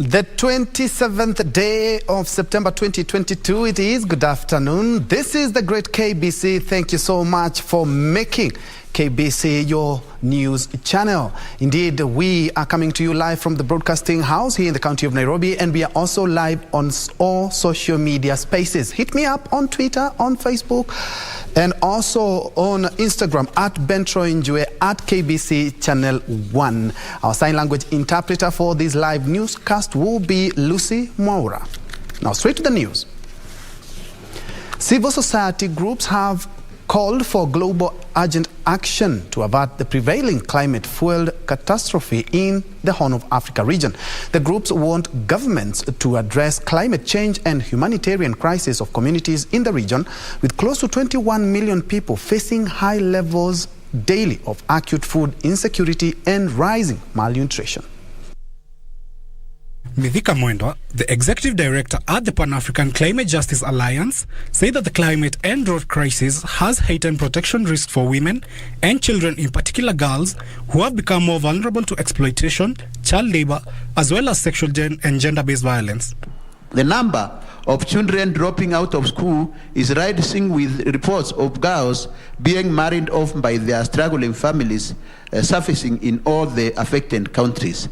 The 27th day of September 2022 it is. Good afternoon. This is the great KBC. Thank you so much for making KBC your news channel. Indeed, we are coming to you live from the broadcasting house here in the county of Nairobi, and we are also live on all social media spaces. Hit me up on Twitter, on Facebook, and also on Instagram at Njue at KBC Channel 1. Our sign language interpreter for this live newscast will be Lucy Mwaura. Now straight to the news. Civil society groups have called for global urgent action to avert the prevailing climate-fueled catastrophe in the Horn of Africa region. The groups want governments to address climate change and humanitarian crisis of communities in the region, with close to 21 million people facing high levels daily of acute food insecurity and rising malnutrition. Mithika Mwendwa, the executive director at the Pan-African Climate Justice Alliance, said that the climate and drought crisis has heightened protection risks for women and children, in particular girls, who have become more vulnerable to exploitation, child labor, as well as sexual and gender-based violence. The number of children dropping out of school is rising, with reports of girls being married off by their struggling families surfacing in all the affected countries.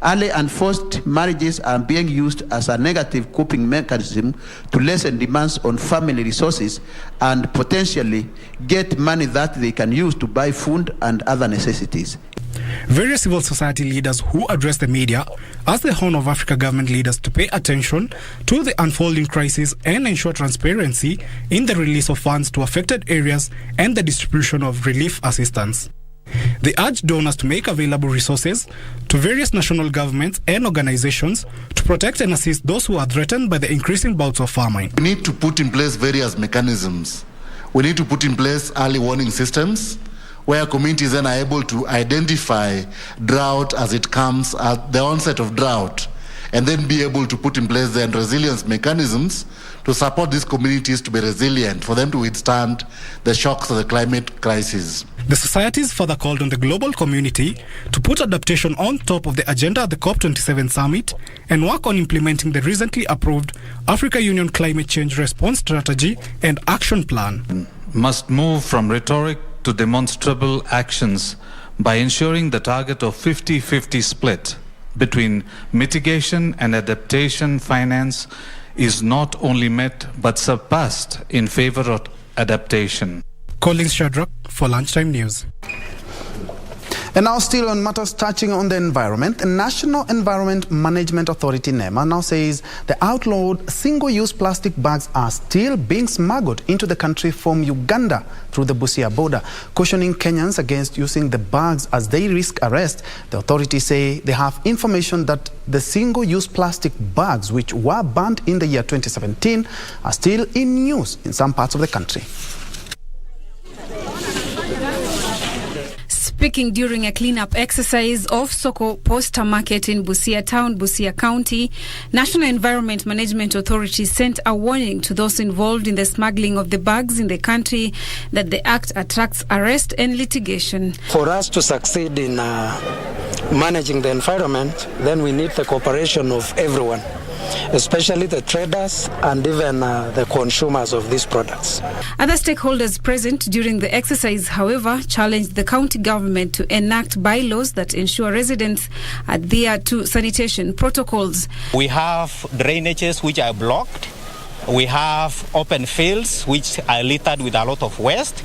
Early and forced marriages are being used as a negative coping mechanism to lessen demands on family resources and potentially get money that they can use to buy food and other necessities. Various civil society leaders who address the media asked the Horn of Africa government leaders to pay attention to the unfolding crisis and ensure transparency in the release of funds to affected areas and the distribution of relief assistance. They urged donors to make available resources to various national governments and organizations to protect and assist those who are threatened by the increasing bouts of famine. We need to put in place various mechanisms. We need to put in place early warning systems where communities then are able to identify drought as it comes at the onset of drought, and then be able to put in place then resilience mechanisms to support these communities to be resilient, for them to withstand the shocks of the climate crisis. The societies further called on the global community to put adaptation on top of the agenda at the COP27 summit and work on implementing the recently approved Africa Union Climate Change Response Strategy and Action Plan. Must move from rhetoric to demonstrable actions by ensuring the target of 50-50 split between mitigation and adaptation finance is not only met but surpassed in favor of adaptation. Collins Shadrach for Lunchtime News. And now, still on matters touching on the environment, the National Environment Management Authority, NEMA, now says the outlawed single-use plastic bags are still being smuggled into the country from Uganda through the Busia border. Cautioning Kenyans against using the bags as they risk arrest, the authorities say they have information that the single-use plastic bags, which were banned in the year 2017, are still in use in some parts of the country. Speaking during a cleanup exercise of Soko Posta Market in Busia Town, Busia County, National Environment Management Authority sent a warning to those involved in the smuggling of the bags in the country that the act attracts arrest and litigation. For us to succeed in managing the environment, then we need the cooperation of everyone, especially the traders and even the consumers of these products. Other stakeholders present during the exercise, however, challenged the county government to enact bylaws that ensure residents adhere to sanitation protocols. We have drainages which are blocked. We have open fields which are littered with a lot of waste.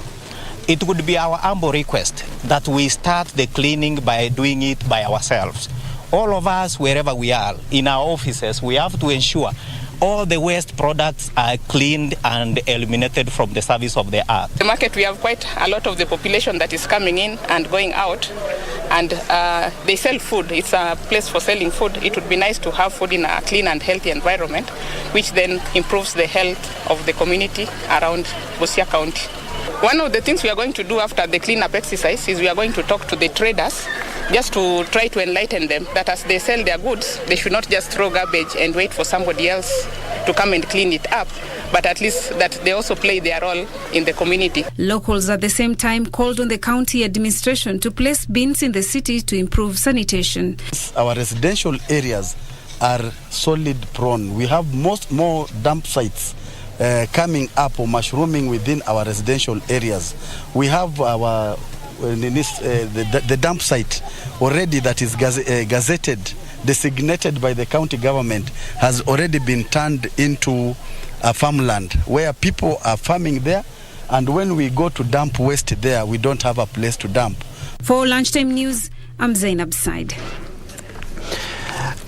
It would be our humble request that we start the cleaning by doing it by ourselves. All of us, wherever we are, in our offices, we have to ensure all the waste products are cleaned and eliminated from the service of the earth. The market, we have quite a lot of the population that is coming in and going out, and they sell food. It's a place for selling food. It would be nice to have food in a clean and healthy environment, which then improves the health of the community around Busia County. One of the things we are going to do after the cleanup exercise is we are going to talk to the traders just to try to enlighten them that as they sell their goods, they should not just throw garbage and wait for somebody else to come and clean it up, but at least that they also play their role in the community. Locals at the same time called on the county administration to place bins in the city to improve sanitation. Our residential areas are solid prone. We have more dump sites coming up or mushrooming within our residential areas. We have our the dump site already that is gazetted, designated by the county government, has already been turned into a farmland where people are farming there, and when we go to dump waste there, we don't have a place to dump. For Lunchtime News, I'm Zainab Said.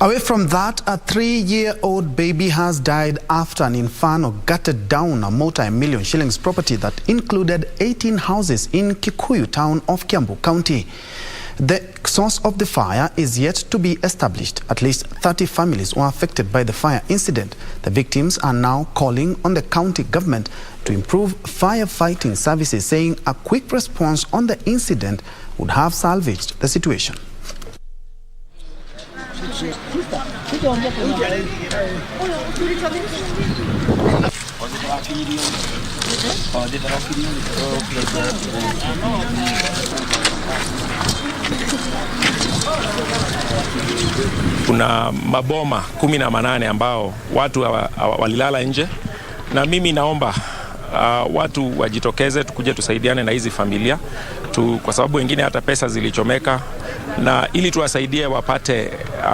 Away from that, a 3-year-old baby has died after an inferno gutted down a multi-million shillings property that included 18 houses in Kikuyu town of Kiambu County. The source of the fire is yet to be established. At least 30 families were affected by the fire incident. The victims are now calling on the county government to improve firefighting services, saying a quick response on the incident would have salvaged the situation. Kuna maboma 18 ambao watu walilala nje, na mimi naomba watu wajitokeze, tukuje tusaidiane na hizi familia kwa sababu wengine hata pesa zilichomeka, na ili tuwasaidie wapate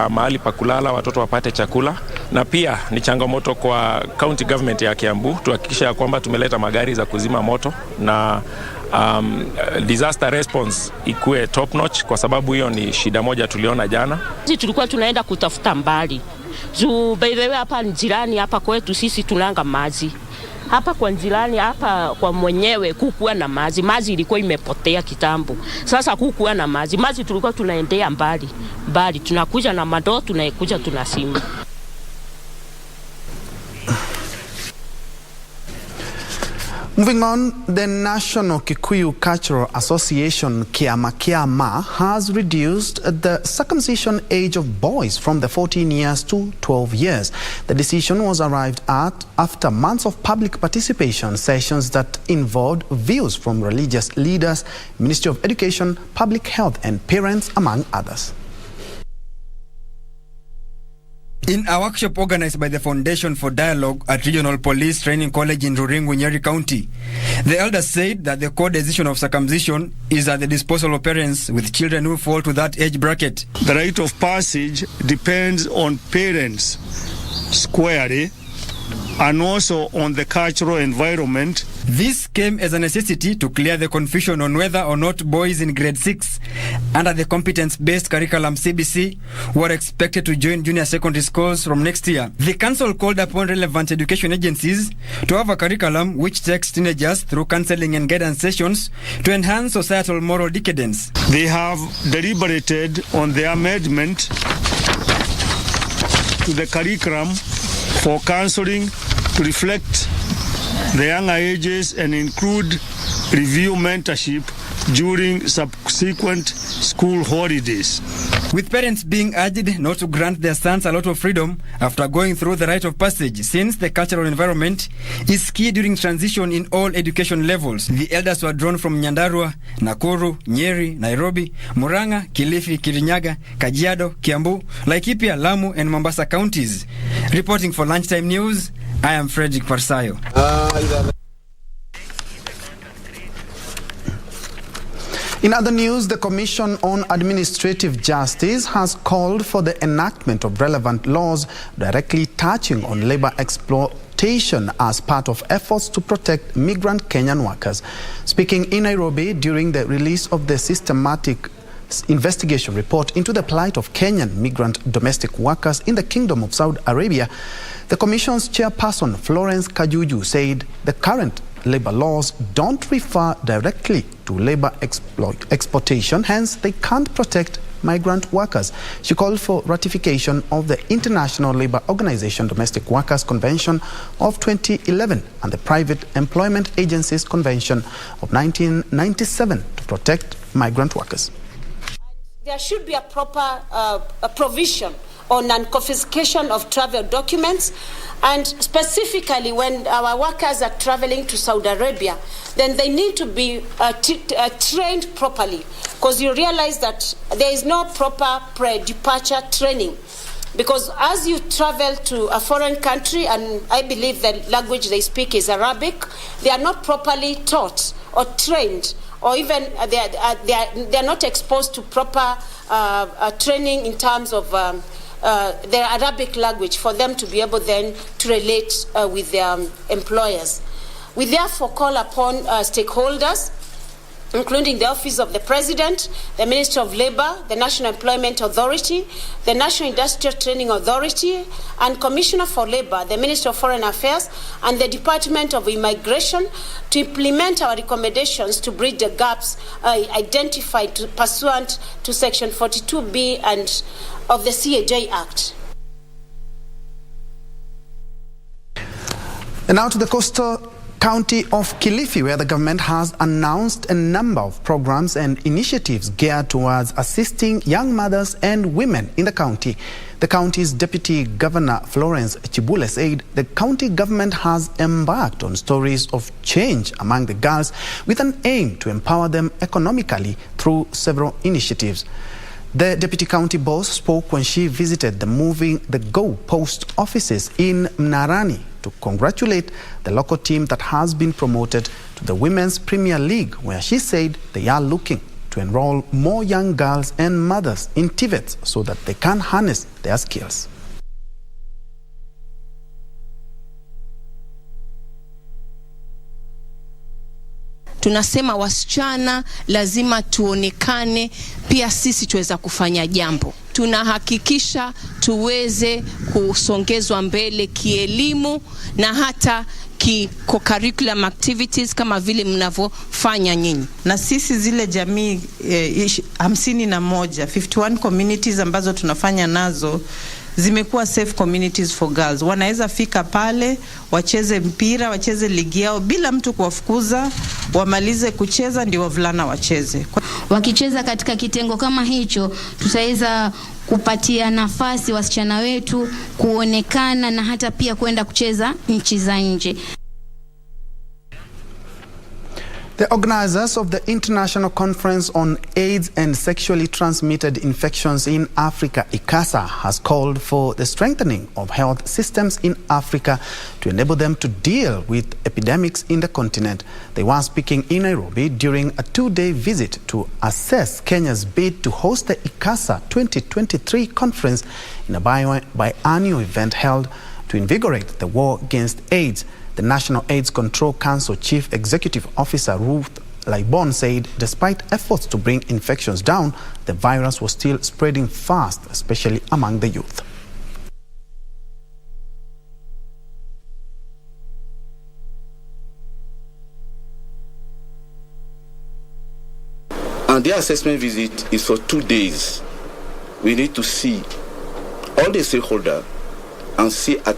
mahali pa kulala, watoto wapate chakula. Na pia ni changamoto kwa county government ya Kiambu tuhakikisha kwamba tumeleta magari za kuzima moto na disaster response ikuwe top notch, kwa sababu hiyo ni shida moja tuliona jana. Sisi tulikuwa tunaenda kutafuta mbali. By the way, hapa jirani hapa kwetu sisi tunanga maji. Hapa kwa jirani hapa kwa mwenyewe kukuwa na maji. Maji ilikuwa imepotea kitambo. Sasa kukuwa na maji. Maji tulikuwa tunaendea mbali. Tunakuja na madoo, tunakuja tunasima. Moving on, the National Kikuyu Cultural Association, Kiama, has reduced the circumcision age of boys from the 14 years to 12 years. The decision was arrived at after months of public participation sessions that involved views from religious leaders, Ministry of Education, Public Health and parents, among others. In a workshop organized by the Foundation for Dialogue at Regional Police Training College in Ruringu, Nyeri County, the elders said that the core decision of circumcision is at the disposal of parents with children who fall to that age bracket. The rite of passage depends on parents squarely and also on the cultural environment. This came as a necessity to clear the confusion on whether or not boys in grade 6 under the competence-based curriculum CBC were expected to join junior secondary schools from next year. The council called upon relevant education agencies to have a curriculum which takes teenagers through counseling and guidance sessions to enhance societal moral decadence. They have deliberated on the amendment to the curriculum for counseling to reflect the younger ages and include review mentorship during subsequent school holidays. With parents being urged not to grant their sons a lot of freedom after going through the rite of passage, since the cultural environment is key during transition in all education levels. The elders were drawn from Nyandarua, Nakuru, Nyeri, Nairobi, Murang'a, Kilifi, Kirinyaga, Kajiado, Kiambu, Laikipia, Lamu and Mombasa counties. Reporting for Lunchtime News, I am Frederick Parsayo. In other news, the Commission on Administrative Justice has called for the enactment of relevant laws directly touching on labor exploitation as part of efforts to protect migrant Kenyan workers. Speaking in Nairobi during the release of the systematic investigation report into the plight of Kenyan migrant domestic workers in the Kingdom of Saudi Arabia, the Commission's chairperson, Florence Kajuju, said the current labor laws don't refer directly to labor exploitation, hence they can't protect migrant workers. She called for ratification of the International Labour Organization Domestic Workers Convention of 2011 and the Private Employment Agencies Convention of 1997 to protect migrant workers. There should be a proper provision or non-confiscation of travel documents. And specifically, when our workers are traveling to Saudi Arabia, then they need to be trained properly, because you realize that there is no proper pre-departure training. Because as you travel to a foreign country, and I believe the language they speak is Arabic, they are not properly taught or trained, or even they are not exposed to proper training in terms of their Arabic language for them to be able then to relate with their employers. We therefore call upon stakeholders, including the Office of the President, the Ministry of Labour, the National Employment Authority, the National Industrial Training Authority, and Commissioner for Labour, the Ministry of Foreign Affairs, and the Department of Immigration to implement our recommendations to bridge the gaps identified pursuant to Section 42B and of the CAJ Act. And now to the coastal county of Kilifi, where the government has announced a number of programs and initiatives geared towards assisting young mothers and women in the county. The county's Deputy Governor Florence Chibule said the county government has embarked on stories of change among the girls with an aim to empower them economically through several initiatives. The Deputy County Boss spoke when she visited the Moving the Go post offices in Mnarani to congratulate the local team that has been promoted to the Women's Premier League, where she said they are looking to enroll more young girls and mothers in TVETs so that they can harness their skills. Tunasema wasichana lazima tuonekane, pia sisi tuweza kufanya jambo. Tunahakikisha tuweze kusongezwa mbele kielimu na hata co-curriculum activities kama vile mnavyofanya nyinyi. Na sisi zile jamii 51 communities ambazo tunafanya nazo zimekuwa safe communities for girls. Wanaweza fika pale, wacheze mpira, wacheze ligi yao bila mtu kuwafukuza, wamalize kucheza ndio wavulana wacheze. Wakicheza katika kitengo kama hicho, tutaweza kupatia nafasi wasichana wetu kuonekana na hata pia kwenda kucheza nchi za nje. The organizers of the International Conference on AIDS and Sexually Transmitted Infections in Africa, ICASA, has called for the strengthening of health systems in Africa to enable them to deal with epidemics in the continent. They were speaking in Nairobi during a 2-day visit to assess Kenya's bid to host the ICASA 2023 conference in a biannual event held to invigorate the war against AIDS. The National AIDS Control Council Chief Executive Officer Ruth Laibon said despite efforts to bring infections down, the virus was still spreading fast, especially among the youth. And the assessment visit is for 2 days. We need to see all the stakeholders and see at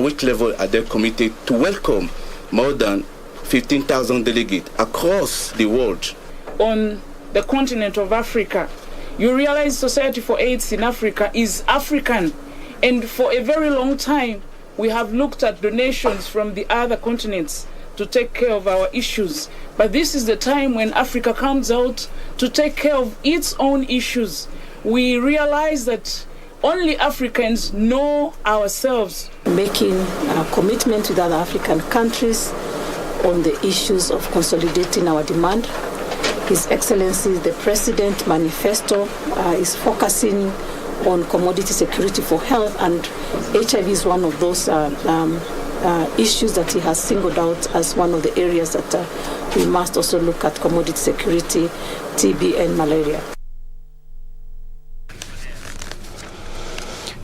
which level are they committed to welcome more than 15,000 delegates across the world. On the continent of Africa, you realize Society for AIDS in Africa is African, and for a very long time we have looked at donations from the other continents to take care of our issues. But this is the time when Africa comes out to take care of its own issues. We realize that only Africans know ourselves. Making a commitment with other African countries on the issues of consolidating our demand. His Excellency, the President Manifesto is focusing on commodity security for health, and HIV is one of those issues that he has singled out as one of the areas that we must also look at: commodity security, TB and malaria.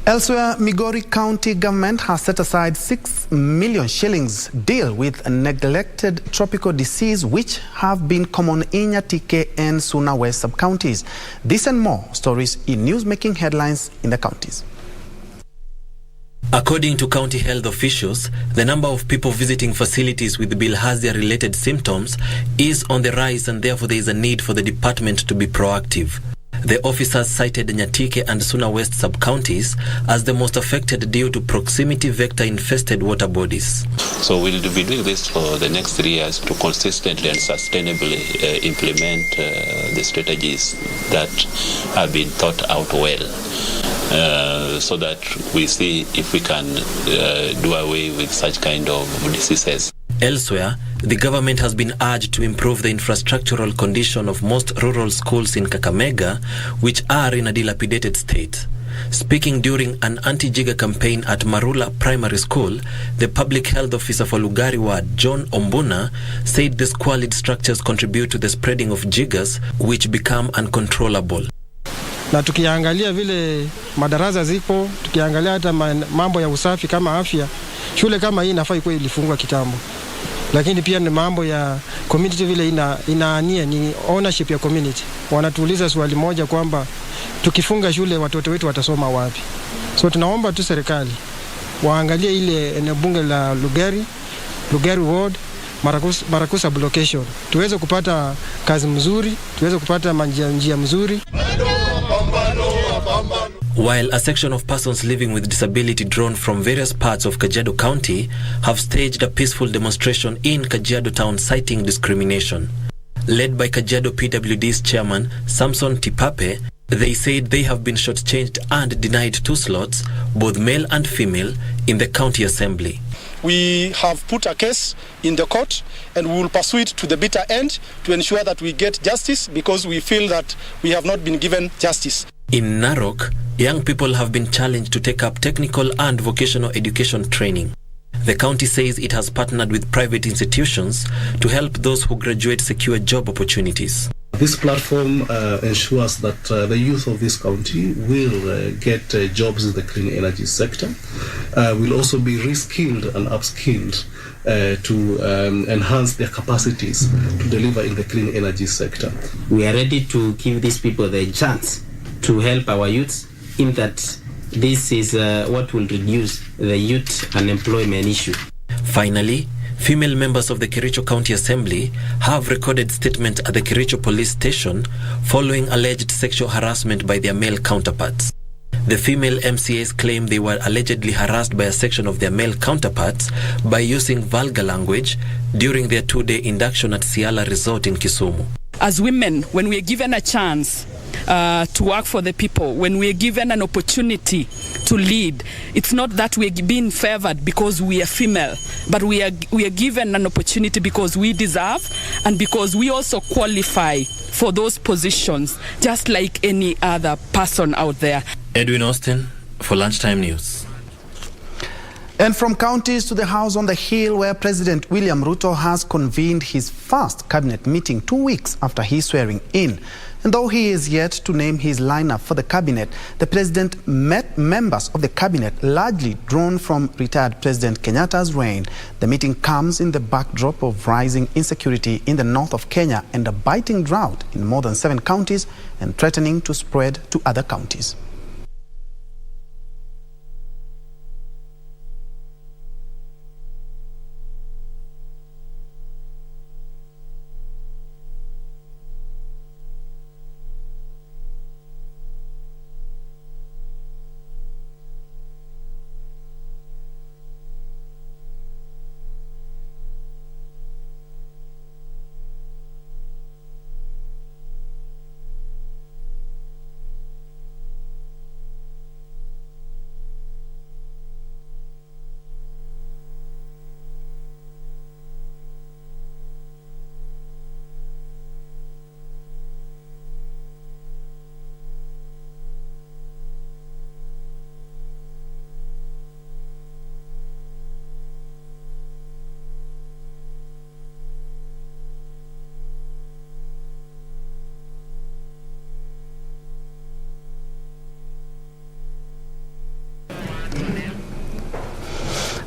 Elsewhere, Migori County government has set aside 6 million shillings deal with a neglected tropical disease which have been common in Nyatike and Suna West sub-counties. This and more stories in news-making headlines in the counties. According to county health officials, the number of people visiting facilities with bilharzia-related symptoms is on the rise, and therefore there is a need for the department to be proactive. The officers cited Nyatike and Suna West sub-counties as the most affected due to proximity vector-infested water bodies. So we'll be doing this for the next 3 years to consistently and sustainably implement the strategies that have been thought out well, so that we see if we can do away with such kind of diseases. Elsewhere, the government has been urged to improve the infrastructural condition of most rural schools in Kakamega, which are in a dilapidated state. Speaking during an anti-Jiga campaign at Marula Primary School, the public health officer for Lugari Ward, John Ombuna, said the squalid structures contribute to the spreading of jigas, which become uncontrollable. Na tukiangalia vile madarasa zipo, tukiangalia hata mambo ya usafi kama afya, shule kama hii inafaa ikuwe ilifungwa kitambo. Lakini pia ni mambo ya community vile inaania ni ownership ya community. Wanatuuliza swali moja kwamba tukifunga shule watoto wetu watasoma wapi? So tunaomba tu serikali waangalie ile eneo bunge la Lugari Ward, Marakusa location. Tuweze kupata kazi mzuri, tuweze kupata njia mzuri. While a section of persons living with disability drawn from various parts of Kajiado County have staged a peaceful demonstration in Kajiado Town citing discrimination. Led by Kajiado PWD's chairman, Samson Tipape, they said they have been shortchanged and denied 2 slots, both male and female, in the county assembly. We have put a case in the court and we will pursue it to the bitter end to ensure that we get justice, because we feel that we have not been given justice. In Narok, young people have been challenged to take up technical and vocational education training. The county says it has partnered with private institutions to help those who graduate secure job opportunities. This platform ensures that the youth of this county will get jobs in the clean energy sector, will also be reskilled and upskilled to enhance their capacities to deliver in the clean energy sector. We are ready to give these people the chance to help our youths, in that this is what will reduce the youth unemployment issue. Finally, female members of the Kericho County Assembly have recorded statements at the Kericho police station following alleged sexual harassment by their male counterparts. The female MCAs claim they were allegedly harassed by a section of their male counterparts by using vulgar language during their 2-day induction at Siala Resort in Kisumu. As women, when we are given a chance to work for the people, when we are given an opportunity to lead, it's not that we are being favored because we are female, but we are given an opportunity because we deserve and because we also qualify for those positions just like any other person out there. Edwin Austin for Lunchtime News. And from counties to the House on the Hill, where President William Ruto has convened his first cabinet meeting 2 weeks after his swearing in. And though he is yet to name his lineup for the cabinet, the president met members of the cabinet largely drawn from retired President Kenyatta's reign. The meeting comes in the backdrop of rising insecurity in the north of Kenya and a biting drought in more than 7 counties and threatening to spread to other counties.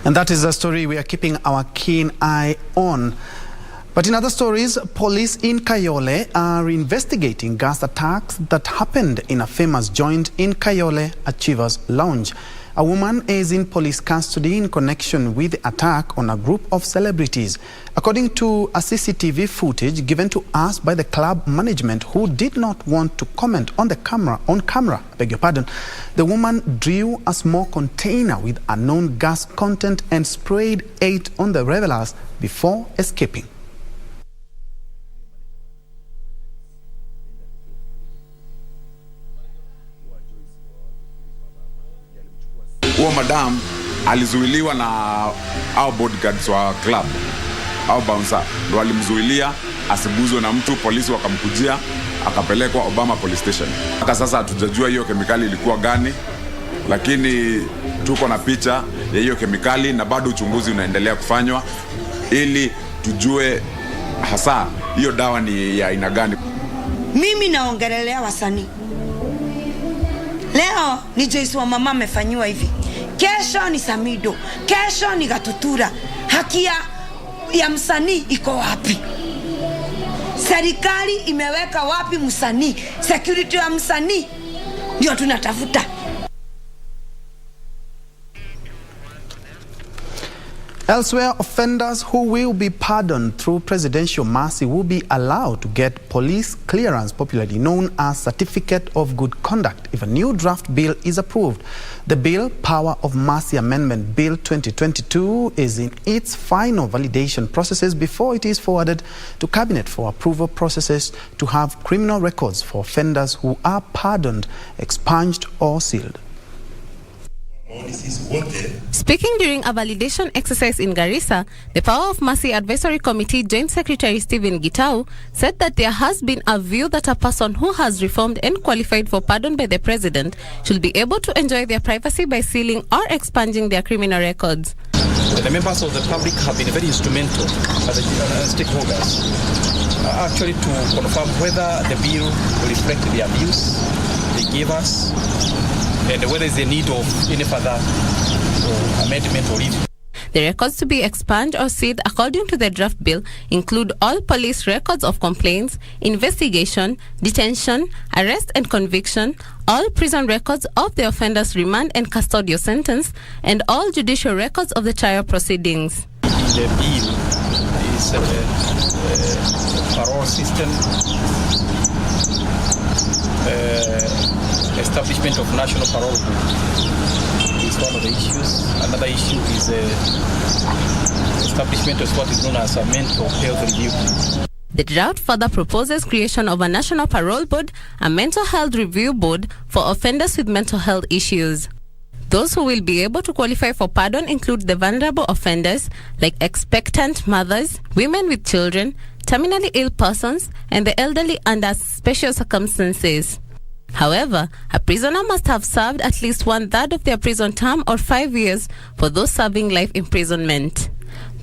And that is a story we are keeping our keen eye on. But in other stories, police in Kayole are investigating gas attacks that happened in a famous joint in Kayole, Achievers Lounge. A woman is in police custody in connection with the attack on a group of celebrities. According to a CCTV footage given to us by the club management, who did not want to comment on camera, beg your pardon, the woman drew a small container with unknown gas content and sprayed it on the revelers before escaping. Huo madam alizuiliwa na au bodyguards wa club au bouncer, ndo alimzuilia asiguzwe na mtu. Polisi wakamkujia, akapelekwa Obama police station. Mpaka sasa hatujajua hiyo kemikali ilikuwa gani, lakini tuko na picha ya hiyo kemikali na bado uchunguzi unaendelea kufanywa ili tujue hasa hiyo dawa ni ya aina gani. Mimi naongelelea wasanii. Leo ni Joyce wa mama amefanywa hivi. Kesho ni Samido. Kesho ni Gatutura. Haki ya msanii iko wapi? Serikali imeweka wapi msanii? Security ya msanii ndio tunatafuta. Elsewhere, offenders who will be pardoned through presidential mercy will be allowed to get police clearance, popularly known as Certificate of Good Conduct, if a new draft bill is approved. The bill, Power of Mercy Amendment Bill 2022, is in its final validation processes before it is forwarded to Cabinet for approval processes to have criminal records for offenders who are pardoned, expunged or sealed. Speaking during a validation exercise in Garissa, the Power of Mercy Advisory Committee Joint Secretary Stephen Gitau said that there has been a view that a person who has reformed and qualified for pardon by the president should be able to enjoy their privacy by sealing or expunging their criminal records. The members of the public have been very instrumental as stakeholders, actually to confirm whether the bill will reflect the abuse they gave us, and whether there is a need of any further amendment or review. The records to be expunged or sealed according to the draft bill include all police records of complaints, investigation, detention, arrest and conviction, all prison records of the offender's remand and custodial sentence, and all judicial records of the trial proceedings. The bill is a parole system, establishment of national parole board is one of the issues. Another issue is establishment of what is known as a mental health review. The draft further proposes creation of a national parole board, a mental health review board for offenders with mental health issues. Those who will be able to qualify for pardon include the vulnerable offenders like expectant mothers, women with children, terminally ill persons, and the elderly under special circumstances. However, a prisoner must have served at least 1/3 of their prison term or 5 years for those serving life imprisonment.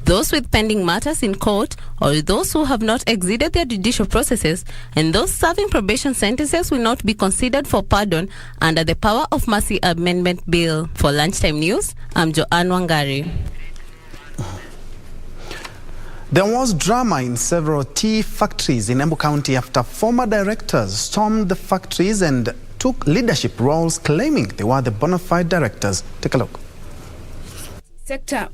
Those with pending matters in court or those who have not exceeded their judicial processes and those serving probation sentences will not be considered for pardon under the Power of Mercy Amendment Bill. For Lunchtime News, I'm Joanne Wangari. There was drama in several tea factories in Embu County after former directors stormed the factories and took leadership roles claiming they were the bona fide directors. Take a look. Sector.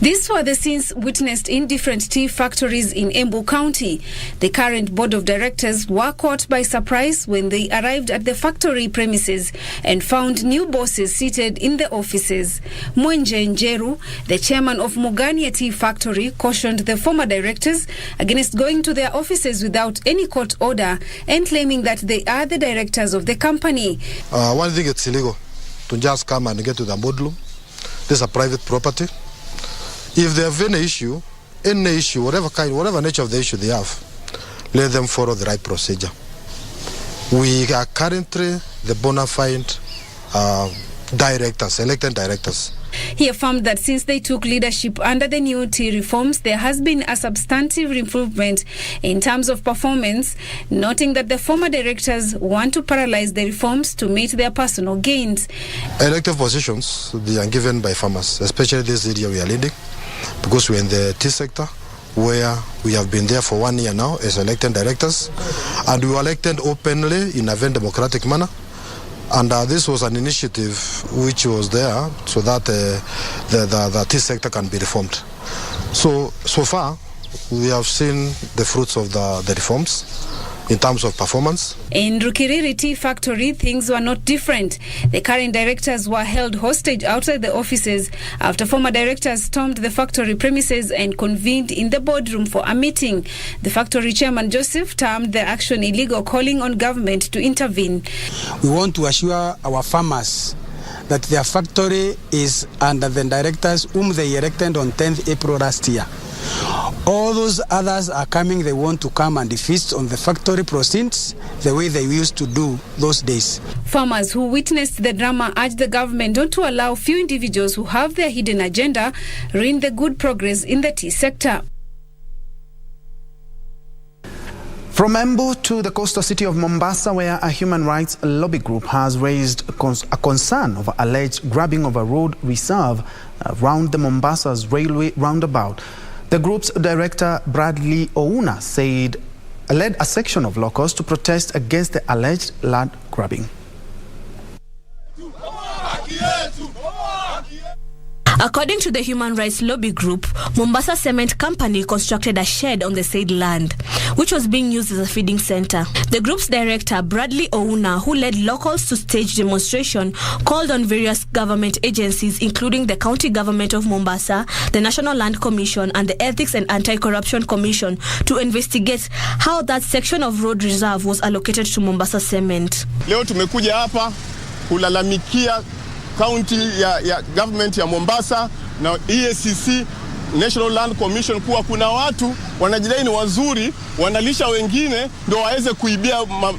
These were the scenes witnessed in different tea factories in Embu County. The current board of directors were caught by surprise when they arrived at the factory premises and found new bosses seated in the offices. Njue, the chairman of Mugania Tea Factory, cautioned the former directors against going to their offices without any court order and claiming that they are the directors of the company. One thing, it's illegal to just come and get to the boardroom. This is a private property. If they have any issue, whatever nature of the issue they have, let them follow the right procedure. We are currently the bona fide directors, elected directors. He affirmed that since they took leadership under the new tea reforms, there has been a substantive improvement in terms of performance, noting that the former directors want to paralyze the reforms to meet their personal gains. Elective positions, they are given by farmers, especially this area we are leading, because we're in the tea sector. where we have been there for 1 year now as elected directors, and we were elected openly in a very democratic manner. And this was an initiative which was there so that this sector can be reformed. So far, we have seen the fruits of the reforms in terms of performance. In Rukiriri Tea Factory, things were not different. The current directors were held hostage outside the offices after former directors stormed the factory premises and convened in the boardroom for a meeting. The factory chairman, Joseph, termed the action illegal, calling on government to intervene. We want to assure our farmers that their factory is under the directors whom they elected on 10th April last year. All those others are coming, they want to come and feast on the factory proceeds the way they used to do those days. Farmers who witnessed the drama urged the government not to allow few individuals who have their hidden agenda ruin the good progress in the tea sector. From Embu to the coastal city of Mombasa, where a human rights lobby group has raised a concern over alleged grabbing of a road reserve around the Mombasa's railway roundabout. The group's director, Bradley Ouna, led a section of locals to protest against the alleged land grabbing. According to the human rights lobby group, Mombasa Cement Company constructed a shed on the said land, which was being used as a feeding center. The group's director, Bradley Ouna, who led locals to stage demonstration, called on various government agencies, including the County Government of Mombasa, the National Land Commission, and the Ethics and Anti-Corruption Commission to investigate how that section of road reserve was allocated to Mombasa Cement. Leo tumekuja hapa kulalamikia County ya government ya Mombasa na EACC, National Land Commission, kuwa kuna watu wanajidai ni wazuri, wanalisha wengine ndio waweze kuibia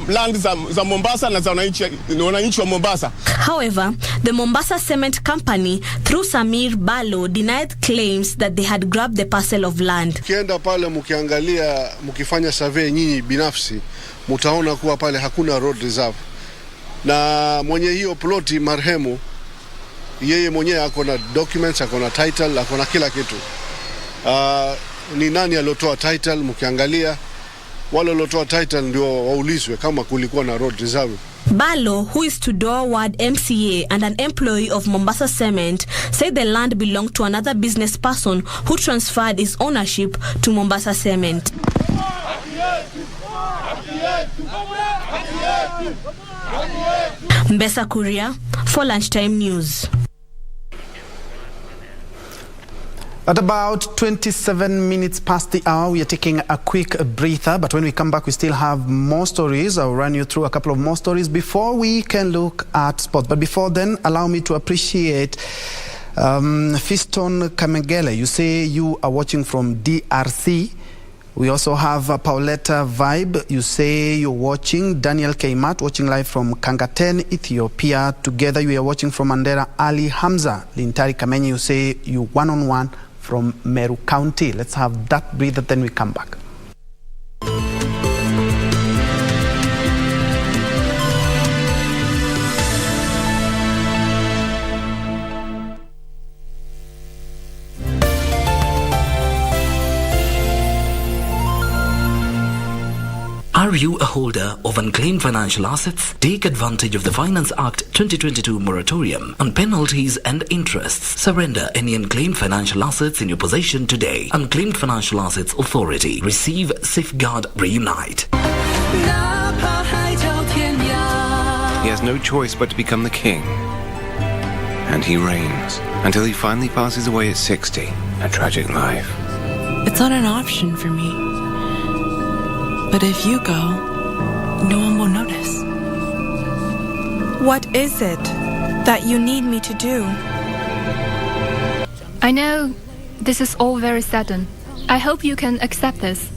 land za Mombasa na za wananchi wa Mombasa. However, the Mombasa Cement Company, through Samir Balo, denied claims that they had grabbed the parcel of land. Ukienda pale mkiangalia, mkifanya survey nyinyi binafsi, mtaona kuwa pale hakuna road reserve. Na mwenye hiyo ploti marhemu, yeye mwenyewe ako na documents, ako na title, ako na kila kitu. Ni nani aliotoa title? Mkiangalia wale waliotoa title ndio waulizwe kama kulikuwa na road reserve. Balo, who is Tudor Ward MCA and an employee of Mombasa Cement, said the land belonged to another business person who transferred his ownership to Mombasa Cement. Mbesa Kuria for Lunchtime News. At about 27 minutes past the hour, we are taking a quick breather, but when we come back, we still have more stories. I'll run you through a couple of more stories before we can look at sports. But before then, allow me to appreciate Fiston Kamegele. You say you are watching from DRC. We also have Pauletta Vibe. You say you're watching. Daniel Keimat watching live from Kangaten, Ethiopia. Together you are watching from Mandera. Ali Hamza. Lintari Kamenyi, you say you one-on-one from Meru County. Let's have that breather, then we come back. Are you a holder of unclaimed financial assets? Take advantage of the Finance Act 2022 moratorium on penalties and interests. Surrender any unclaimed financial assets in your possession today. Unclaimed Financial Assets Authority. Receive, safeguard, reunite. He has no choice but to become the king. And he reigns until he finally passes away at 60. A tragic life. It's not an option for me. But if you go, no one will notice. What is it that you need me to do? I know this is all very sudden. I hope you can accept this.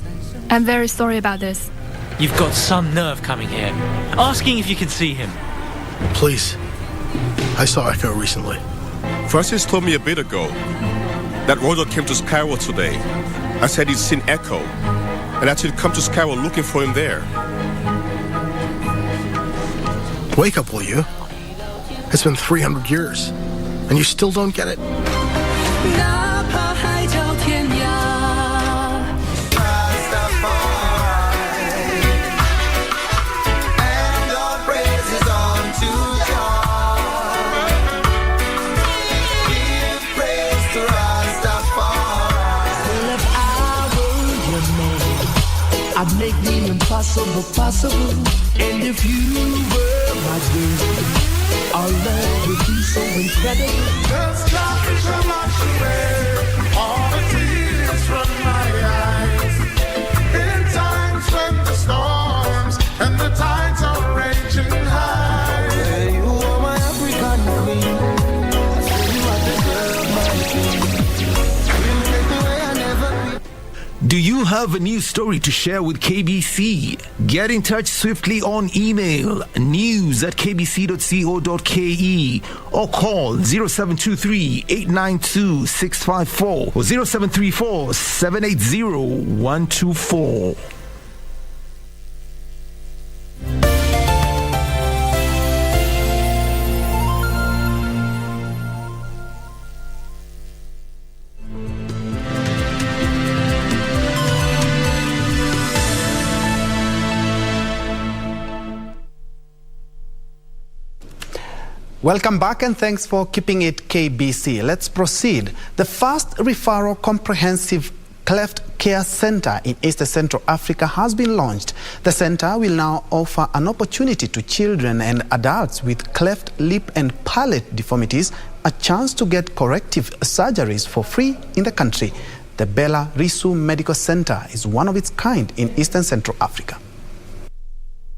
I'm very sorry about this. You've got some nerve coming here, asking if you can see him. Please. I saw Echo recently. Francis told me a bit ago that Roger came to Skyward today and said he'd seen Echo, and that he'd come to Skyward looking for him there. Wake up, will you? It's been 300 years, and you still don't get it? I'd make the impossible possible. And if you were my girl, our love would be so incredible. Just love is so much away. All the tears from my eyes. In times when the storms and the tides are raging high. Yeah, you are my African queen. I say you are the girl, my king. You take the way I never. Do you have a news story to share with KBC? Get in touch swiftly on email news@kbc.co.ke or call 0723 892 654 or 0734 780 124. Welcome back and thanks for keeping it KBC. Let's proceed. The first referral comprehensive Cleft Care Center in East Central Africa has been launched. The center will now offer an opportunity to children and adults with cleft lip and palate deformities a chance to get corrective surgeries for free in the country. The Bella Risu Medical Center is one of its kind in Eastern Central Africa.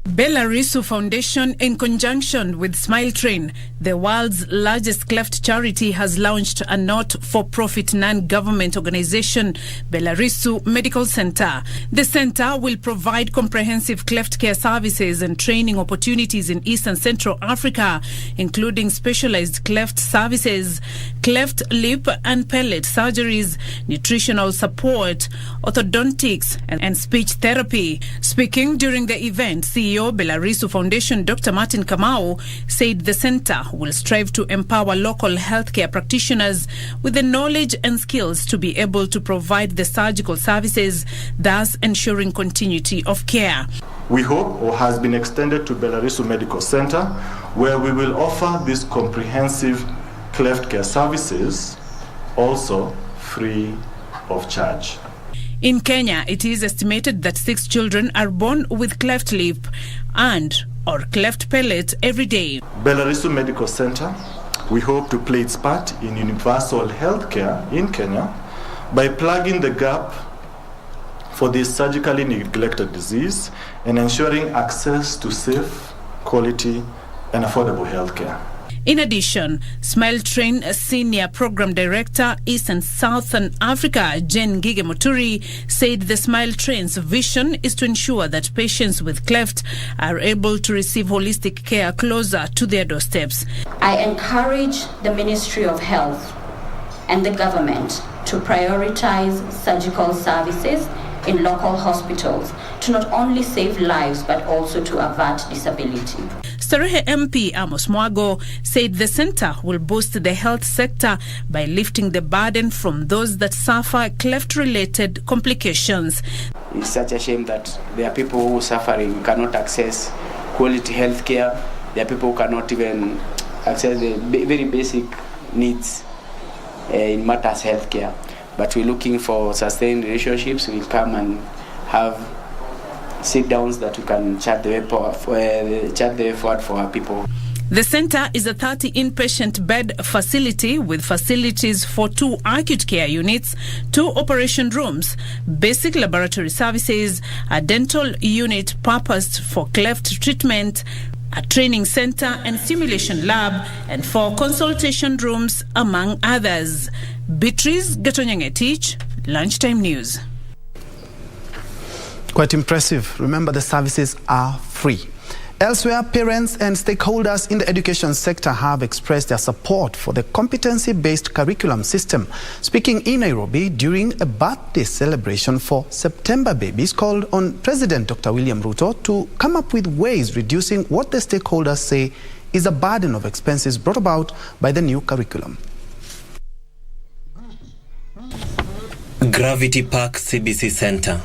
Bella Risu Foundation, in conjunction with Smile Train, the world's largest cleft charity, has launched a not-for-profit non-government organization, Bella Risu Medical Center. The center will provide comprehensive cleft care services and training opportunities in Eastern Central Africa, including specialized cleft services, cleft lip and palate surgeries, nutritional support, orthodontics, and speech therapy. Speaking during the event, CEO Bella Risu Foundation Dr. Martin Kamau said the center will strive to empower local healthcare practitioners with the knowledge and skills to be able to provide the surgical services, thus ensuring continuity of care. We hope, or has been extended to Bella Risu Medical Center, where we will offer these comprehensive cleft care services also free of charge. In Kenya, it is estimated that 6 children are born with cleft lip and or cleft palate every day. Bella Risu Medical Center, we hope to play its part in universal healthcare in Kenya by plugging the gap for this surgically neglected disease and ensuring access to safe, quality, and affordable healthcare. In addition, Smile Train Senior Program Director East and Southern Africa, Jen Gige Muturi, said the Smile Train's vision is to ensure that patients with cleft are able to receive holistic care closer to their doorsteps. I encourage the Ministry of Health and the government to prioritize surgical services in local hospitals to not only save lives but also to avert disability. Starehe MP Amos Mwago said the center will boost the health sector by lifting the burden from those that suffer cleft-related complications. It's such a shame that there are people who are suffering, cannot access quality health care. There are people who cannot even access the very basic needs in matters healthcare. But we're looking for sustained relationships. We'll come and have sit-downs that we can chart the way forward for our people. The center is a 30 inpatient bed facility with facilities for 2 acute care units, 2 operation rooms, basic laboratory services, a dental unit purposed for cleft treatment, a training center and simulation lab, and 4 consultation rooms, among others. Beatrice Gatonyangetich, Lunchtime News. Quite impressive. Remember, the services are free. Elsewhere, parents and stakeholders in the education sector have expressed their support for the competency-based curriculum system. Speaking in Nairobi during a birthday celebration for September babies, called on President Dr. William Ruto to come up with ways reducing what the stakeholders say is a burden of expenses brought about by the new curriculum. Gravity Park CBC Center.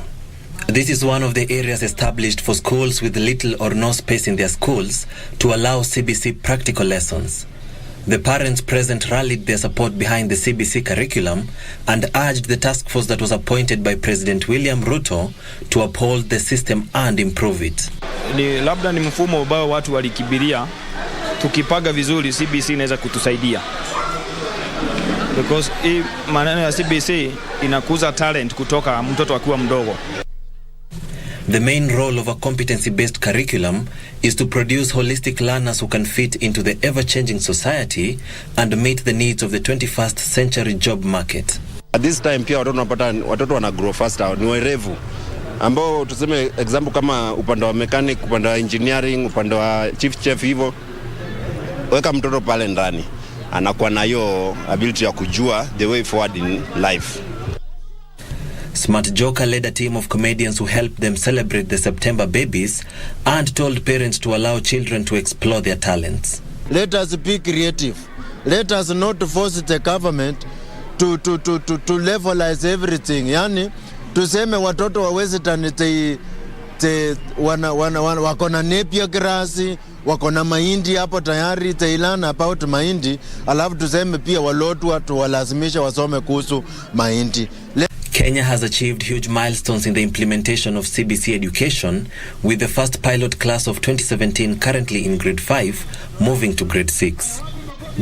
This is one of the areas established for schools with little or no space in their schools to allow CBC practical lessons. The parents present rallied their support behind the CBC curriculum and urged the task force that was appointed by President William Ruto to uphold the system and improve it. Labda ni mfumo ambao watu walikibiria, tukipaga vizuri CBC inaweza kutusaidia. Because hii maneno ya CBC inakuza talent kutoka mtoto akiwa mdogo. The main role of a competency-based curriculum is to produce holistic learners who can fit into the ever-changing society and meet the needs of the 21st century job market. At this time pia watoto wana grow faster, ni werevu. Ambao tuseme example kama upande wa mechanic, upande wa engineering, upande wa chief chef hivyo. Weka mtoto pale ndani. Anakuwa na hiyo ability ya kujua the way forward in life. Smart Joker led a team of comedians who helped them celebrate the September babies and told parents to allow children to explore their talents. Let us be creative. Let us not force the government to levelize everything. Yani, tuseme watoto waweze wako na napier grass, wako na mahindi hapo tayari, they learn about mahindi, alafu tuseme pia walotwa tuwalazimisha wasome kuhusu mahindi. Kenya has achieved huge milestones in the implementation of CBC education, with the first pilot class of 2017 currently in grade 5 moving to grade 6.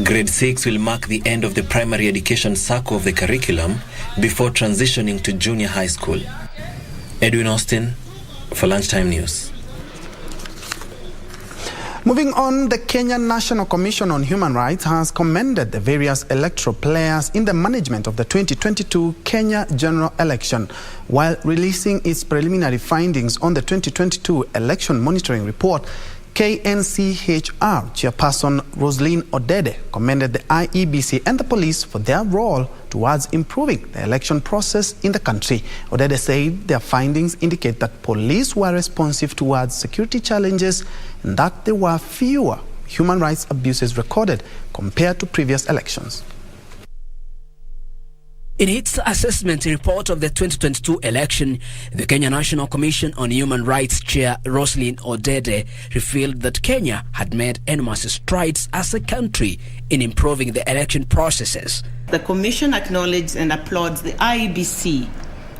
Grade 6 will mark the end of the primary education cycle of the curriculum before transitioning to junior high school. Edwin Austin for Lunchtime News. Moving on, the Kenya National Commission on Human Rights has commended the various electoral players in the management of the 2022 Kenya general election, while releasing its preliminary findings on the 2022 election monitoring report. KNCHR chairperson Roslyn Odede commended the IEBC and the police for their role towards improving the election process in the country. Odede said their findings indicate that police were responsive towards security challenges and that there were fewer human rights abuses recorded compared to previous elections. In its assessment report of the 2022 election, the Kenya National Commission on Human Rights Chair Roslyn Odede revealed that Kenya had made enormous strides as a country in improving the election processes. The Commission acknowledges and applauds the IEBC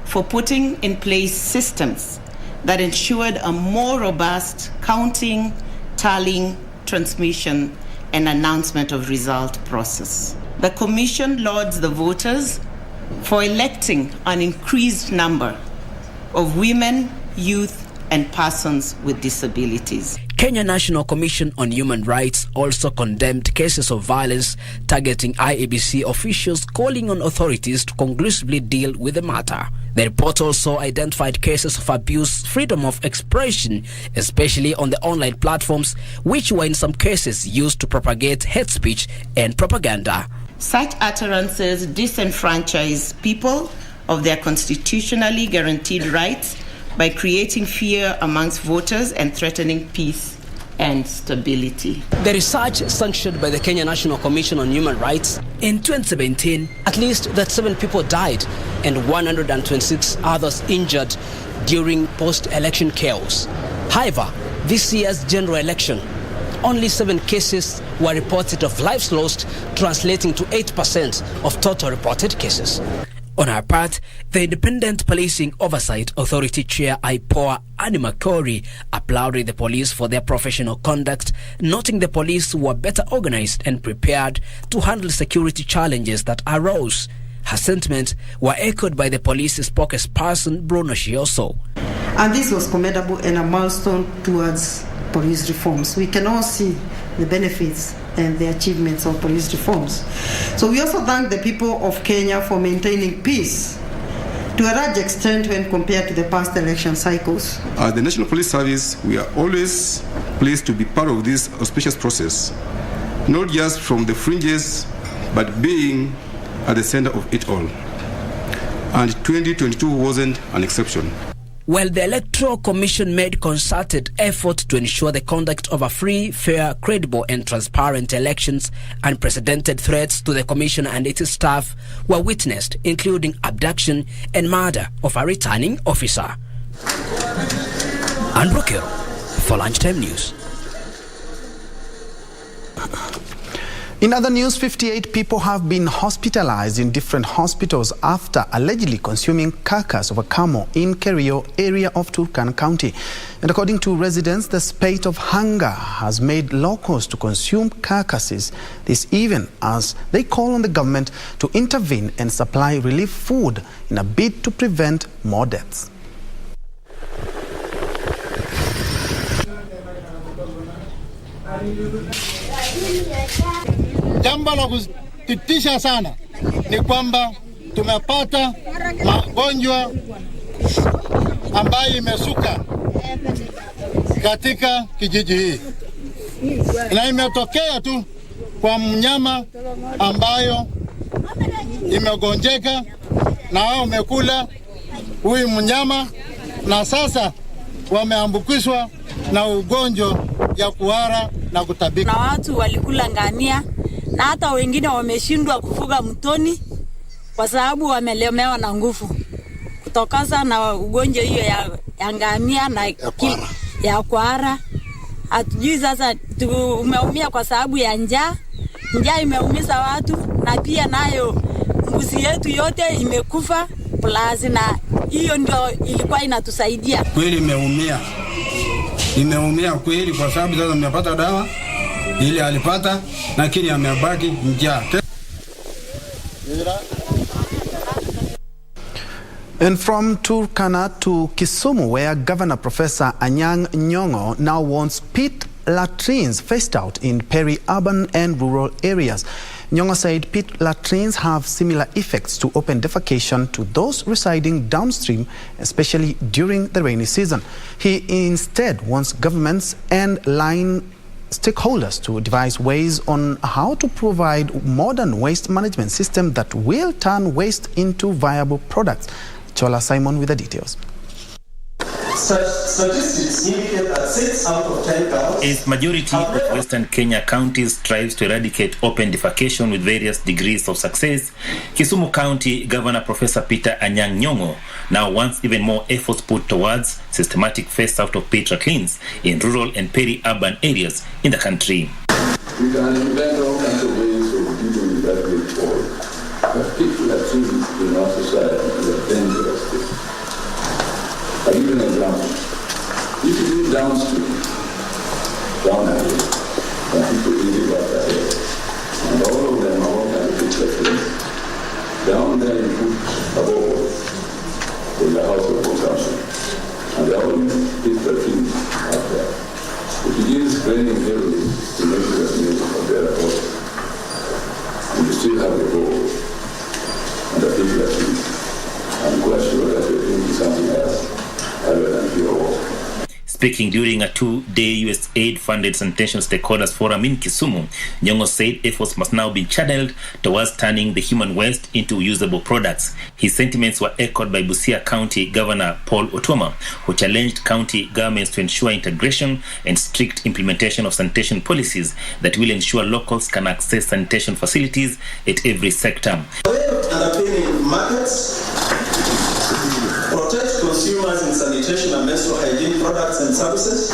for putting in place systems that ensured a more robust counting, tallying, transmission, and announcement of result process. The Commission lauds the voters for electing an increased number of women, youth, and persons with disabilities. Kenya National Commission on Human Rights also condemned cases of violence targeting IEBC officials, calling on authorities to conclusively deal with the matter. The report also identified cases of abuse freedom of expression, especially on the online platforms, which were in some cases used to propagate hate speech and propaganda. Such utterances disenfranchise people of their constitutionally guaranteed rights by creating fear amongst voters and threatening peace and stability. The research sanctioned by the Kenya National Commission on Human Rights in 2017, at least that 7 people died and 126 others injured during post-election chaos. However, this year's general election, only 7 cases were reported of lives lost, translating to 8% of total reported cases. On her part, the Independent Policing Oversight Authority Chair IPOA Annie Makori applauded the police for their professional conduct, noting the police were better organized and prepared to handle security challenges that arose. Her sentiments were echoed by the police spokesperson Bruno Shioso. And this was commendable and a milestone towards police reforms. We can all see the benefits and the achievements of police reforms. So we also thank the people of Kenya for maintaining peace to a large extent when compared to the past election cycles. As the National Police Service, we are always pleased to be part of this auspicious process, not just from the fringes, but being at the center of it all. And 2022 wasn't an exception. Well, the Electoral Commission made concerted effort to ensure the conduct of a free, fair, credible and transparent elections. Unprecedented threats to the Commission and its staff were witnessed, including abduction and murder of a returning officer. Andrew for Lunchtime News. In other news, 58 people have been hospitalized in different hospitals after allegedly consuming carcass of a camel in Kerio area of Turkana County. And according to residents, the spate of hunger has made locals to consume carcasses, this even as they call on the government to intervene and supply relief food in a bid to prevent more deaths. Jambo la kusikitisha sana ni kwamba tumepata magonjwa ambayo imesuka katika kijiji hii, na imetokea tu kwa mnyama ambayo imegonjeka na wao wamekula huyu mnyama, na sasa wameambukizwa na ugonjwa ya kuhara na kutabika. Na watu walikula ngamia na hata wengine wameshindwa kufuga mtoni kwa sababu wamelemewa na nguvu kutokana na ugonjwa hiyo ya ngamia na ya kuhara. Hatujui sasa tumeumia kwa sababu ya njaa. Njaa imeumiza watu na pia nayo mbuzi yetu yote imekufa plus, na hiyo ndio ilikuwa inatusaidia. Kweli imeumia kweli kwa sababu sasa nimepata dawa ili alipata lakini amebaki njaa. And from Turkana to Kisumu, where Governor Professor Anyang' Nyong'o now wants pit latrines phased out in peri-urban and rural areas. Nyong'o said pit latrines have similar effects to open defecation to those residing downstream, especially during the rainy season. He instead wants governments and line stakeholders to devise ways on how to provide modern waste management system that will turn waste into viable products. Chola Simon with the details. Statistics indicate that 6 out of 10 cows. As majority of Western Kenya counties strives to eradicate open defecation with various degrees of success, Kisumu County Governor Professor Peter Anyang' Nyong'o now wants even more efforts put towards systematic phase out of pit latrines in rural and peri-urban areas in the country. We can invent all kinds of ways of dealing with that great fall. But pit latrines in our society is a dangerous thing. I'll give you an example. If you do downstream, down that way, and people live up that way, and all of them are all kind of pit latrines. Down there you put a board in the house of consumption, and they're all pit latrines up there. It begins raining heavily to make sure that you have better water. And you still have the board and the pit latrines. I'm quite sure that you're doing something else. Speaking during a 2-day USAID-funded Sanitation Stakeholders Forum in Kisumu, Nyong'o said efforts must now be channeled towards turning the human waste into usable products. His sentiments were echoed by Busia County Governor Paul Otuoma, who challenged county governments to ensure integration and strict implementation of sanitation policies that will ensure locals can access sanitation facilities at every sector. Underpinning markets, protect consumers in sanitation and menstrual hygiene products and services.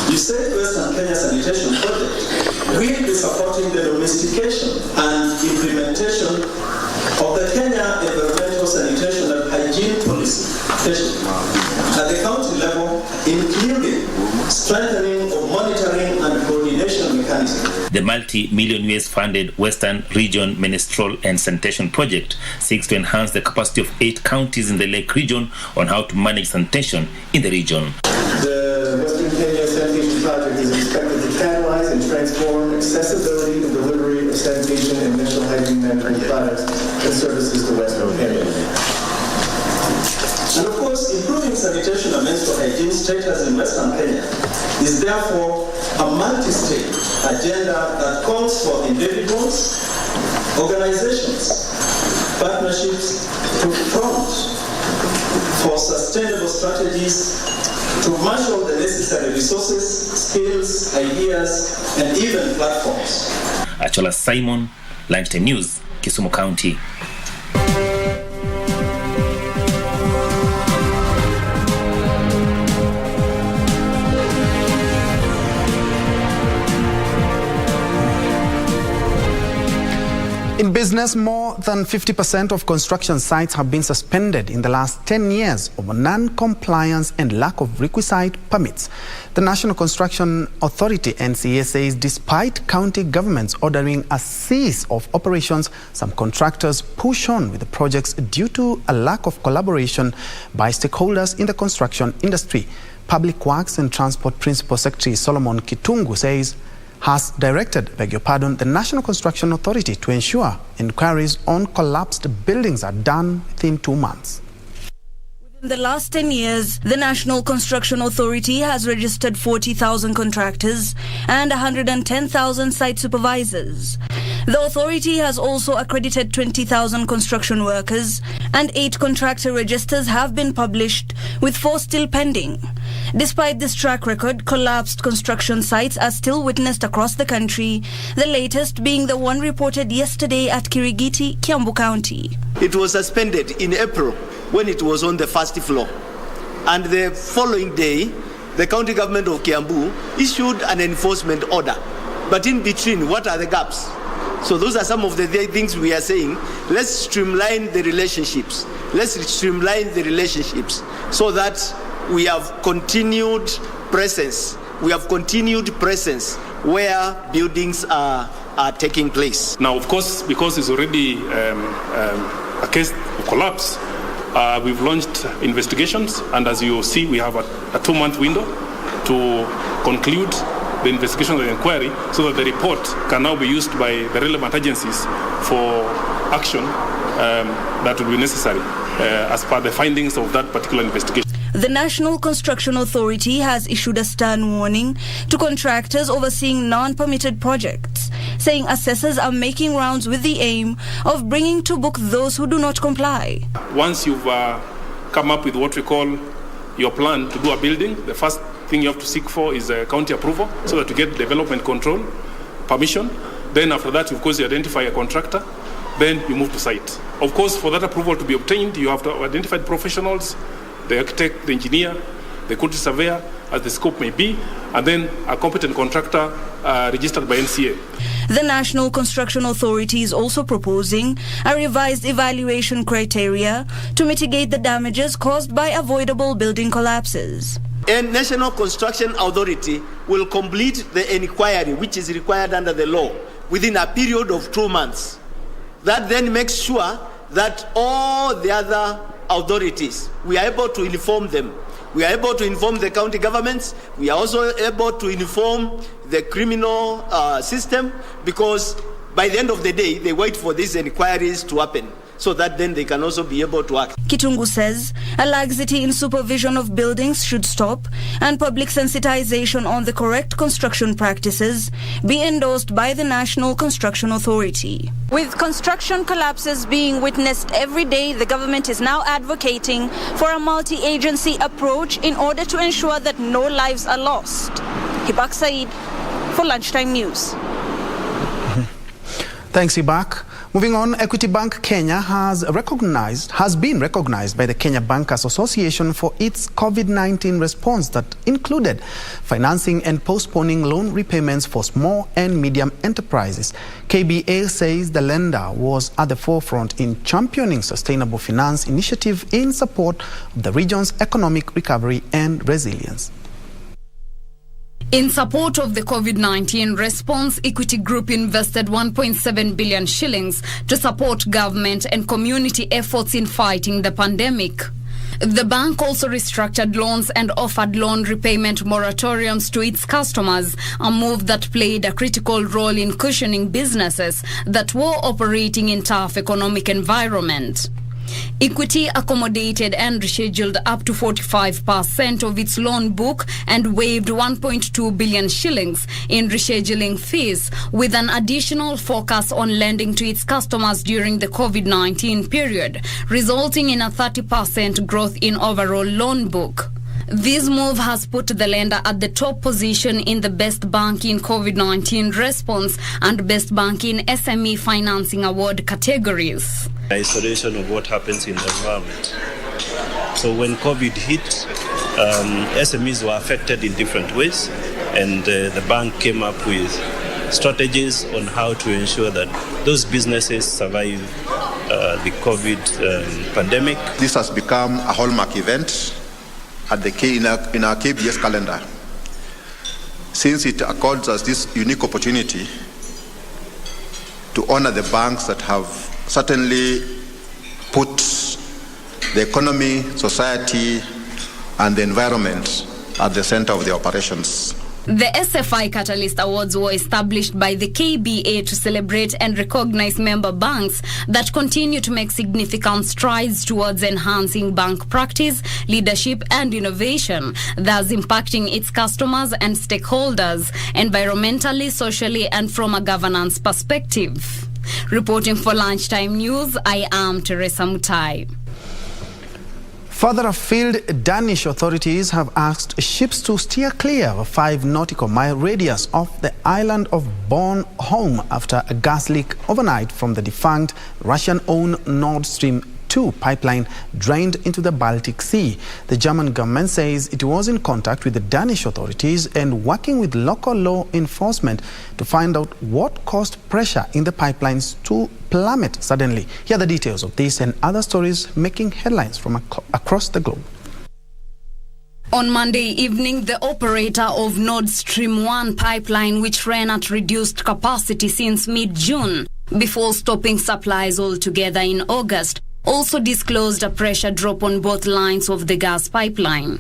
The State Western Kenya Sanitation Project will be supporting the domestication and implementation of the Kenya Environmental Sanitation and Hygiene Policy at the county level, including strengthening of monitoring and coordination mechanisms. The multi-million US-funded Western Region Menstrual and Sanitation Project seeks to enhance the capacity of 8 counties in the Lake region on how to manage sanitation in the region. The Western Kenya Sanitation Project is expected to catalyze and transform accessibility and delivery of sanitation and menstrual hygiene management products and services to Western Kenya. And of course, improving sanitation and menstrual hygiene status in Western Kenya is therefore a multi-stage agenda that calls for individuals, organizations, partnerships to front for sustainable strategies to marshal the necessary resources, skills, ideas, and even platforms. Chola Simon, Lunchtime News, Kisumu County. In business, more than 50% of construction sites have been suspended in the last 10 years over non-compliance and lack of requisite permits. The National Construction Authority, NCA, says despite county governments ordering a cease of operations, some contractors push on with the projects due to a lack of collaboration by stakeholders in the construction industry. Public Works and Transport Principal Secretary Solomon Kitungu has directed, the National Construction Authority to ensure inquiries on collapsed buildings are done within 2 months. In the last 10 years, the National Construction Authority has registered 40,000 contractors and 110,000 site supervisors. The authority has also accredited 20,000 construction workers, and 8 contractor registers have been published, with 4 still pending. Despite this track record, collapsed construction sites are still witnessed across the country, the latest being the one reported yesterday at Kirigiti, Kiambu County. It was suspended in April when it was on the first floor. And the following day, the county government of Kiambu issued an enforcement order. But in between, what are the gaps? So those are some of the things we are saying. Let's streamline the relationships. Let's streamline the relationships so that we have continued presence. We have continued presence where buildings are taking place. Now, of course, because it's already a case of collapse, we've launched investigations, and as you see, we have a 2-month window to conclude the investigation and the inquiry so that the report can now be used by the relevant agencies for action that will be necessary as per the findings of that particular investigation. The National Construction Authority has issued a stern warning to contractors overseeing non-permitted projects, saying assessors are making rounds with the aim of bringing to book those who do not comply. Once you've come up with what we call your plan to do a building, the first thing you have to seek for is county approval so that you get development control permission. Then after that, of course, you identify a contractor. Then you move to site. Of course, for that approval to be obtained, you have to identify the professionals, the architect, the engineer, the quantity surveyor, as the scope may be, and then a competent contractor registered by NCA. The National Construction Authority is also proposing a revised evaluation criteria to mitigate the damages caused by avoidable building collapses. A National Construction Authority will complete the inquiry which is required under the law within a period of 2 months. That then makes sure that all the other authorities, we are able to inform them. We are able to inform the county governments. We are also able to inform the criminal system, because by the end of the day, they wait for these inquiries to happen so that then they can also be able to act. Kitungu says a laxity in supervision of buildings should stop and public sensitization on the correct construction practices be endorsed by the National Construction Authority. With construction collapses being witnessed every day, the government is now advocating for a multi-agency approach in order to ensure that no lives are lost. Hibak Said for Lunchtime News. Thanks, Ibak. Moving on, Equity Bank Kenya has been recognized by the Kenya Bankers Association for its COVID-19 response that included financing and postponing loan repayments for small and medium enterprises. KBA says the lender was at the forefront in championing sustainable finance initiative in support of the region's economic recovery and resilience. In support of the COVID-19 response, Equity Group invested 1.7 billion shillings to support government and community efforts in fighting the pandemic. The bank also restructured loans and offered loan repayment moratoriums to its customers, a move that played a critical role in cushioning businesses that were operating in tough economic environment. Equity accommodated and rescheduled up to 45% of its loan book and waived 1.2 billion shillings in rescheduling fees, with an additional focus on lending to its customers during the COVID-19 period, resulting in a 30% growth in overall loan book. This move has put the lender at the top position in the Best Bank in COVID-19 Response and Best Bank in SME Financing Award categories. Isolation of what happens in the environment. So when COVID hit, SMEs were affected in different ways, and the bank came up with strategies on how to ensure that those businesses survive the COVID pandemic. This has become a hallmark event at in our KBS calendar, since it accords us this unique opportunity to honor the banks that have certainly put the economy, society, and the environment at the center of their operations. The SFI Catalyst Awards were established by the KBA to celebrate and recognize member banks that continue to make significant strides towards enhancing bank practice, leadership, and innovation, thus impacting its customers and stakeholders environmentally, socially, and from a governance perspective. Reporting for Lunchtime News, I am Teresa Mutai. Further afield, Danish authorities have asked ships to steer clear of a 5 nautical mile radius off the island of Bornholm after a gas leak overnight from the defunct Russian-owned Nord Stream 2 pipeline drained into the Baltic Sea. The German government says it was in contact with the Danish authorities and working with local law enforcement to find out what caused pressure in the pipelines to plummet suddenly. Here are the details of this and other stories making headlines from across the globe. On Monday evening, the operator of Nord Stream 1 pipeline, which ran at reduced capacity since mid-June before stopping supplies altogether in August, also disclosed a pressure drop on both lines of the gas pipeline.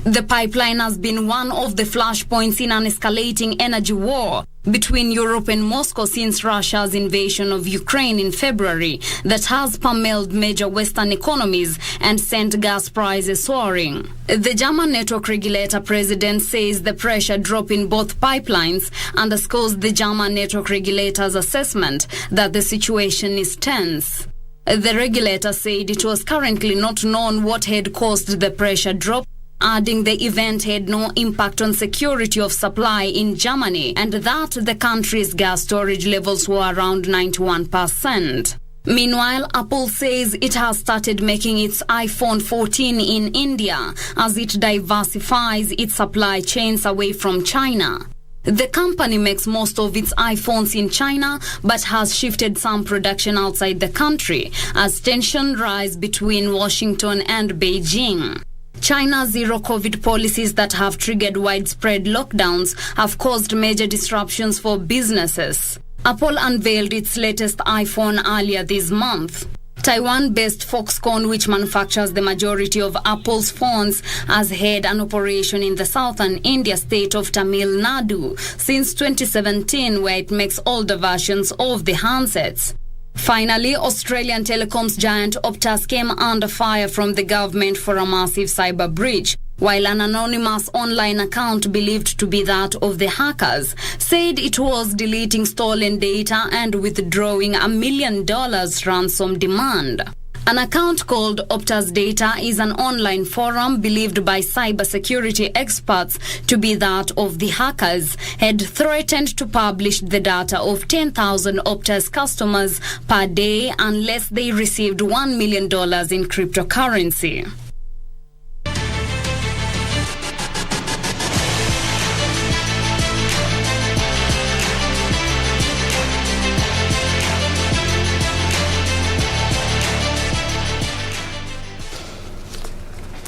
The pipeline has been one of the flashpoints in an escalating energy war between Europe and Moscow since Russia's invasion of Ukraine in February that has pummeled major Western economies and sent gas prices soaring. The German network regulator president says the pressure drop in both pipelines underscores the German network regulator's assessment that the situation is tense. The regulator said it was currently not known what had caused the pressure drop, adding the event had no impact on security of supply in Germany and that the country's gas storage levels were around 91%. Meanwhile, Apple says it has started making its iPhone 14 in India as it diversifies its supply chains away from China. The company makes most of its iPhones in China but has shifted some production outside the country as tension rise between Washington and Beijing. China's zero-COVID policies that have triggered widespread lockdowns have caused major disruptions for businesses. Apple unveiled its latest iPhone earlier this month. Taiwan-based Foxconn, which manufactures the majority of Apple's phones, has had an operation in the southern India state of Tamil Nadu since 2017, where it makes older versions of the handsets. Finally, Australian telecoms giant Optus came under fire from the government for a massive cyber breach, while an anonymous online account believed to be that of the hackers said it was deleting stolen data and withdrawing $1 million ransom demand. An account called Optus Data is an online forum believed by cybersecurity experts to be that of the hackers, had threatened to publish the data of 10,000 Optus customers per day unless they received $1 million in cryptocurrency.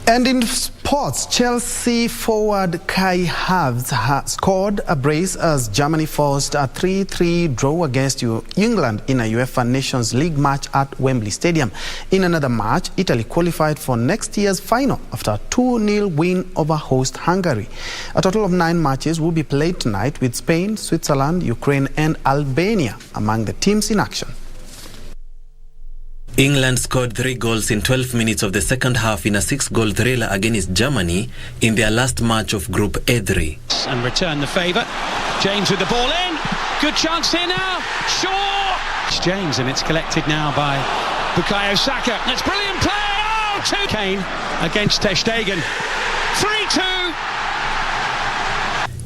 And in sports, Chelsea forward Kai Havertz has scored a brace as Germany forced a 3-3 draw against England in a UEFA Nations League match at Wembley Stadium. In another match, Italy qualified for next year's final after a 2-0 win over host Hungary. A total of 9 matches will be played tonight with Spain, Switzerland, Ukraine and Albania among the teams in action. England scored 3 goals in 12 minutes of the second half in a 6-goal thriller against Germany in their last match of Group A3. And return the favour. James with the ball in. Good chance here now. Shaw! It's James, and it's collected now by Bukayo Saka. That's brilliant play. Oh, 2. Kane against Ter Stegen. 3-2.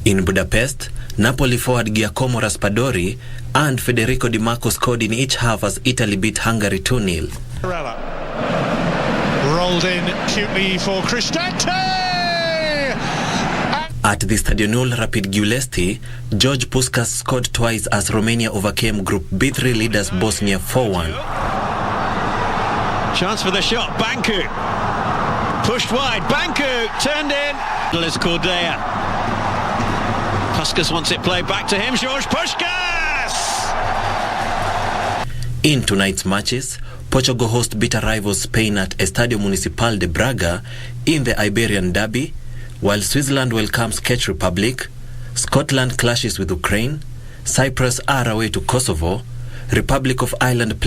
In Budapest, Napoli forward Giacomo Raspadori and Federico Di Marco scored in each half as Italy beat Hungary 2-0. Rolled in cutely for Cristante. At the Stadionul Rapid Giulesti, George Puskas scored twice as Romania overcame Group B3 leaders Bosnia 4-1. Chance for the shot, Banku. Pushed wide, Banku turned in. Is Cordea. Puskas wants it played back to him, George Puskas! In tonight's matches, Portugal host bitter rivals Spain at Estadio Municipal de Braga in the Iberian Derby, while Switzerland welcomes Czech Republic, Scotland clashes with Ukraine, Cyprus are away to Kosovo, Republic of Ireland play